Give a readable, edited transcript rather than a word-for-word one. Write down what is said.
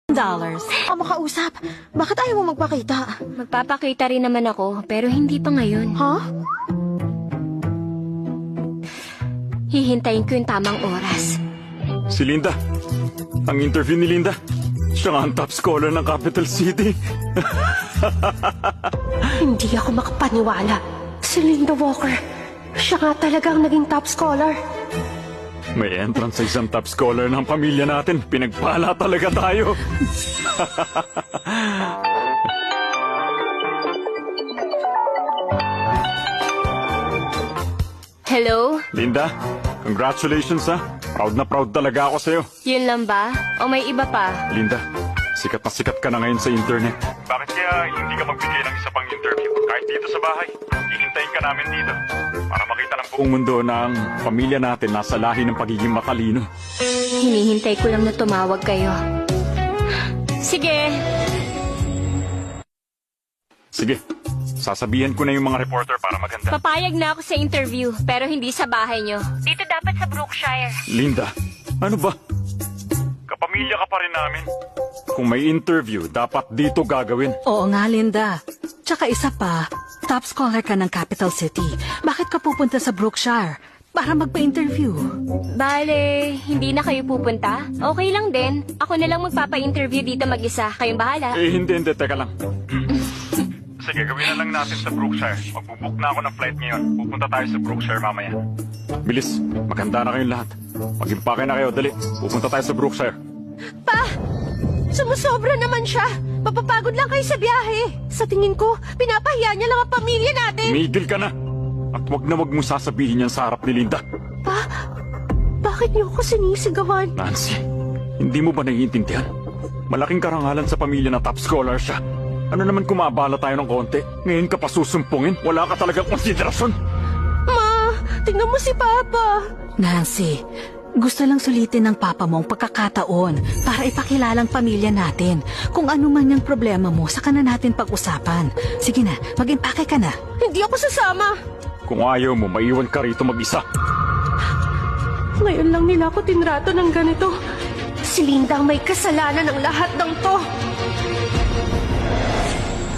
dollars. Makausap. Bakit ayaw mo magpakita? Magpapakita rin naman ako, pero hindi pa ngayon. Ha? Hihintayin ko yung tamang oras. Si Linda. Ang interview ni Linda. Siya nga ang top scholar ng Capital City. Hindi ako makapaniwala. Si Linda Walker. Siya nga talagang naging top scholar. May entrance sa isang top scholar ng pamilya natin. Pinagpala talaga tayo. Hello? Linda, congratulations ha. Proud na proud talaga ako sa'yo. Yun lang ba? O may iba pa? Linda, sikat na sikat ka na ngayon sa internet. Bakit kaya hindi ka magbigay ng isa pang interview? Kahit dito sa bahay, hihintayin ka namin dito. Para makita ng buong mundo na ang pamilya natin nasa lahi ng pagiging matalino. Hinihintay ko lang na tumawag kayo. Sige. Sige, sasabihan ko na yung mga reporter para maganda. Papayag na ako sa interview, pero hindi sa bahay nyo. Dito dapat sa Brookshire. Linda, ano ba? Kapamilya ka pa rin namin. Kung may interview, dapat dito gagawin. Oo nga, Linda. Tsaka isa pa, top scholar ka ng Capital City. Bakit ka pupunta sa Brookshire? Para magpa-interview. Bale, hindi na kayo pupunta? Okay lang din. Ako na lang magpapa-interview dito mag-isa. Kayong bahala. Hindi, teka lang. Sige, gawin na lang natin sa Brookshire. Magbubook na ako ng flight ngayon. Pupunta tayo sa Brookshire mamaya. Bilis, maganda na kayong lahat. Mag-impake na kayo, dali. Pupunta tayo sa Brookshire. Pa! Sumusobra naman siya. Mapapagod lang kayo sa biyahe. Sa tingin ko, pinapahiya niya lang ang pamilya natin. Migil ka na. At wag na wag mo sasabihin yan sa harap ni Linda. Pa, bakit niyo ako sinisigawan? Nancy, hindi mo ba naiintindihan? Malaking karangalan sa pamilya na top scholar siya. Ano naman kung maabala tayo ng konti? Ngayon ka pa susumpungin? Wala ka talagang konsiderasyon? Ma, tingnan mo si Papa. Nancy, gusto lang sulitin ng papa mo ang pagkakataon para ipakilalang pamilya natin. Kung ano man yung problema mo, saka na natin pag-usapan. Sige na, mag-impake ka na. Hindi ako sasama. Kung ayaw mo, maiwan ka rito mag-isa. Ngayon lang nila ako tinrato ng ganito. Si Linda ang may kasalanan ng lahat ng to.